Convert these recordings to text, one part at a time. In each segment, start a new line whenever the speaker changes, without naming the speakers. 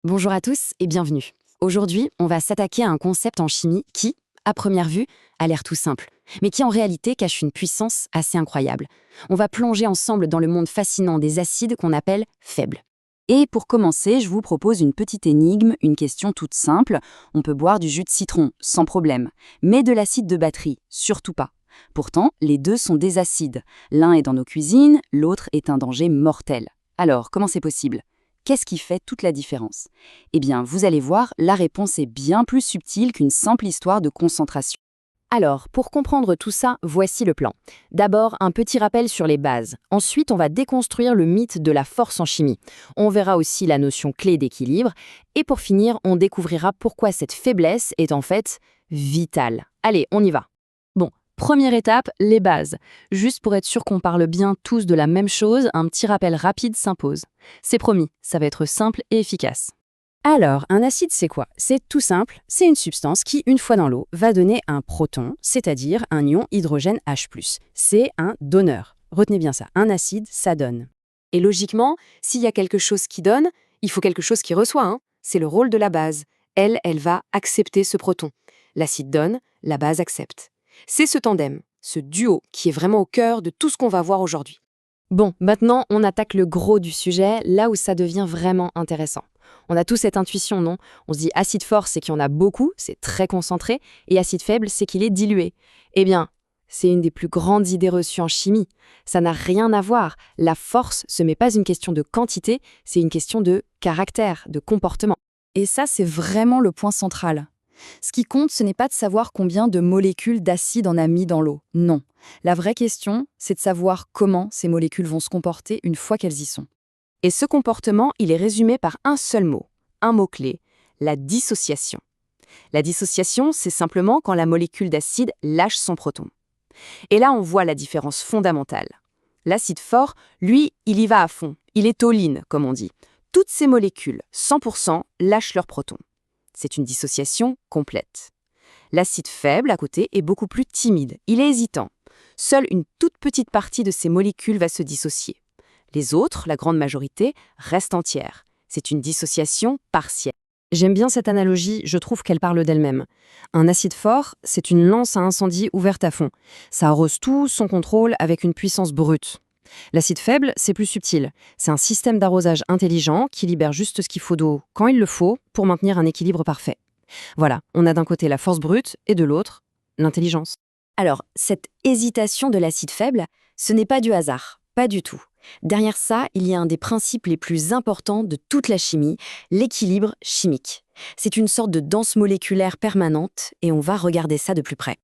Bonjour à tous et bienvenue. Aujourd'hui, on va s'attaquer à un concept en chimie qui, à première vue, a l'air tout simple, mais qui en réalité cache une puissance assez incroyable. On va plonger ensemble dans le monde fascinant des acides qu'on appelle faibles. Et pour commencer, je vous propose une petite énigme, une question toute simple. On peut boire du jus de citron, sans problème, mais de l'acide de batterie, surtout pas. Pourtant, les deux sont des acides. L'un est dans nos cuisines, l'autre est un danger mortel. Alors, comment c'est possible ? Qu'est-ce qui fait toute la différence ? Eh bien, vous allez voir, la réponse est bien plus subtile qu'une simple histoire de concentration. Alors, pour comprendre tout ça, voici le plan. D'abord, un petit rappel sur les bases. Ensuite, on va déconstruire le mythe de la force en chimie. On verra aussi la notion clé d'équilibre. Et pour finir, on découvrira pourquoi cette faiblesse est en fait vitale. Allez, on y va. Bon, première étape, les bases. Juste pour être sûr qu'on parle bien tous de la même chose, un petit rappel rapide s'impose. C'est promis, ça va être simple et efficace. Alors, un acide, c'est quoi? C'est tout simple, c'est une substance qui, une fois dans l'eau, va donner un proton, c'est-à-dire un ion hydrogène H+. C'est un donneur. Retenez bien ça, un acide, ça donne. Et logiquement, s'il y a quelque chose qui donne, il faut quelque chose qui reçoit, hein. C'est le rôle de la base. Elle va accepter ce proton. L'acide donne, la base accepte. C'est ce tandem, ce duo, qui est vraiment au cœur de tout ce qu'on va voir aujourd'hui. Bon, maintenant, on attaque le gros du sujet, là où ça devient vraiment intéressant. On a tous cette intuition, non? On se dit acide fort, c'est qu'il y en a beaucoup, c'est très concentré, et acide faible, c'est qu'il est dilué. Eh bien, c'est une des plus grandes idées reçues en chimie. Ça n'a rien à voir. La force, ce n'est pas une question de quantité, c'est une question de caractère, de comportement. Et ça, c'est vraiment le point central. Ce qui compte, ce n'est pas de savoir combien de molécules d'acide on a mis dans l'eau. Non. La vraie question, c'est de savoir comment ces molécules vont se comporter une fois qu'elles y sont. Et ce comportement, il est résumé par un seul mot, un mot-clé, la dissociation. La dissociation, c'est simplement quand la molécule d'acide lâche son proton. Et là, on voit la différence fondamentale. L'acide fort, lui, il y va à fond. Il est all-in, comme on dit. Toutes ces molécules, 100%, lâchent leur proton. C'est une dissociation complète. L'acide faible, à côté, est beaucoup plus timide. Il est hésitant. Seule une toute petite partie de ces molécules va se dissocier. Les autres, la grande majorité, restent entières. C'est une dissociation partielle. J'aime bien cette analogie, je trouve qu'elle parle d'elle-même. Un acide fort, c'est une lance à incendie ouverte à fond. Ça arrose tout son contrôle avec une puissance brute. L'acide faible, c'est plus subtil. C'est un système d'arrosage intelligent qui libère juste ce qu'il faut d'eau quand il le faut pour maintenir un équilibre parfait. Voilà, on a d'un côté la force brute et de l'autre, l'intelligence. Alors, cette hésitation de l'acide faible, ce n'est pas du hasard, pas du tout. Derrière ça, il y a un des principes les plus importants de toute la chimie, l'équilibre chimique. C'est une sorte de danse moléculaire permanente et on va regarder ça de plus près.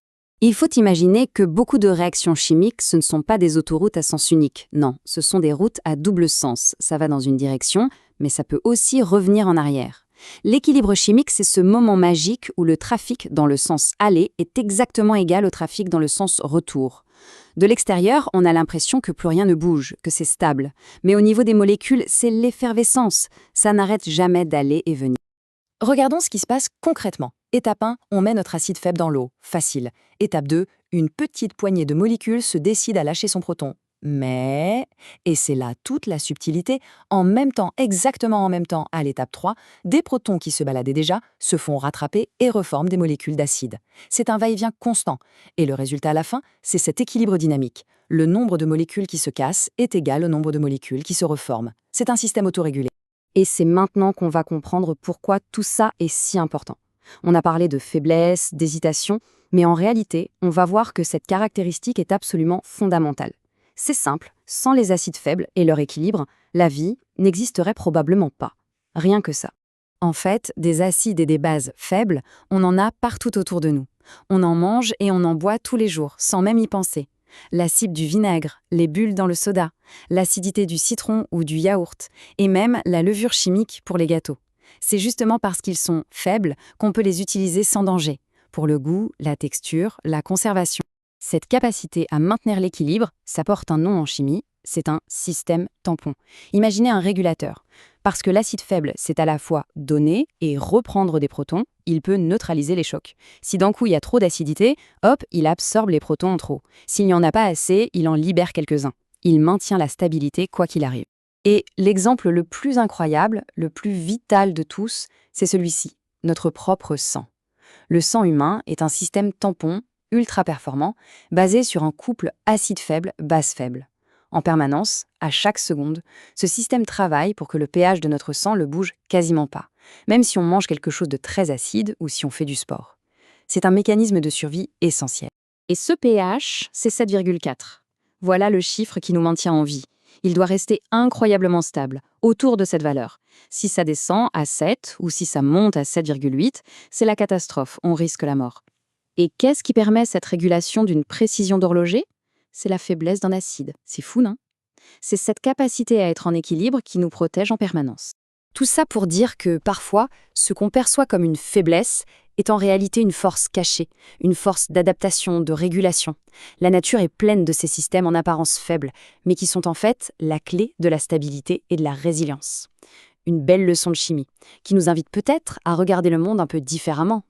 Il faut imaginer que beaucoup de réactions chimiques, ce ne sont pas des autoroutes à sens unique. Non, ce sont des routes à double sens. Ça va dans une direction, mais ça peut aussi revenir en arrière. L'équilibre chimique, c'est ce moment magique où le trafic dans le sens aller est exactement égal au trafic dans le sens retour. De l'extérieur, on a l'impression que plus rien ne bouge, que c'est stable. Mais au niveau des molécules, c'est l'effervescence. Ça n'arrête jamais d'aller et venir. Regardons ce qui se passe concrètement. Étape 1, on met notre acide faible dans l'eau. Facile. Étape 2, une petite poignée de molécules se décide à lâcher son proton. Mais, et c'est là toute la subtilité, en même temps, exactement en même temps, à l'étape 3, des protons qui se baladaient déjà se font rattraper et reforment des molécules d'acide. C'est un va-et-vient constant. Et le résultat à la fin, c'est cet équilibre dynamique. Le nombre de molécules qui se cassent est égal au nombre de molécules qui se reforment. C'est un système autorégulé. Et c'est maintenant qu'on va comprendre pourquoi tout ça est si important. On a parlé de faiblesse, d'hésitation, mais en réalité, on va voir que cette caractéristique est absolument fondamentale. C'est simple, sans les acides faibles et leur équilibre, la vie n'existerait probablement pas. Rien que ça. En fait, des acides et des bases faibles, on en a partout autour de nous. On en mange et on en boit tous les jours, sans même y penser. L'acide du vinaigre, les bulles dans le soda, l'acidité du citron ou du yaourt, et même la levure chimique pour les gâteaux. C'est justement parce qu'ils sont faibles qu'on peut les utiliser sans danger, pour le goût, la texture, la conservation. Cette capacité à maintenir l'équilibre, ça porte un nom en chimie, c'est un système tampon. Imaginez un régulateur. Parce que l'acide faible, c'est à la fois donner et reprendre des protons, il peut neutraliser les chocs. Si d'un coup il y a trop d'acidité, hop, il absorbe les protons en trop. S'il n'y en a pas assez, il en libère quelques-uns. Il maintient la stabilité quoi qu'il arrive. Et l'exemple le plus incroyable, le plus vital de tous, c'est celui-ci, notre propre sang. Le sang humain est un système tampon ultra performant, basé sur un couple acide faible-base faible. En permanence, à chaque seconde, ce système travaille pour que le pH de notre sang le bouge quasiment pas, même si on mange quelque chose de très acide ou si on fait du sport. C'est un mécanisme de survie essentiel. Et ce pH, c'est 7,4. Voilà le chiffre qui nous maintient en vie. Il doit rester incroyablement stable, autour de cette valeur. Si ça descend à 7 ou si ça monte à 7,8, c'est la catastrophe, on risque la mort. Et qu'est-ce qui permet cette régulation d'une précision d'horloger? C'est la faiblesse d'un acide. C'est fou, non? C'est cette capacité à être en équilibre qui nous protège en permanence. Tout ça pour dire que parfois, ce qu'on perçoit comme une faiblesse est en réalité une force cachée, une force d'adaptation, de régulation. La nature est pleine de ces systèmes en apparence faibles, mais qui sont en fait la clé de la stabilité et de la résilience. Une belle leçon de chimie, qui nous invite peut-être à regarder le monde un peu différemment,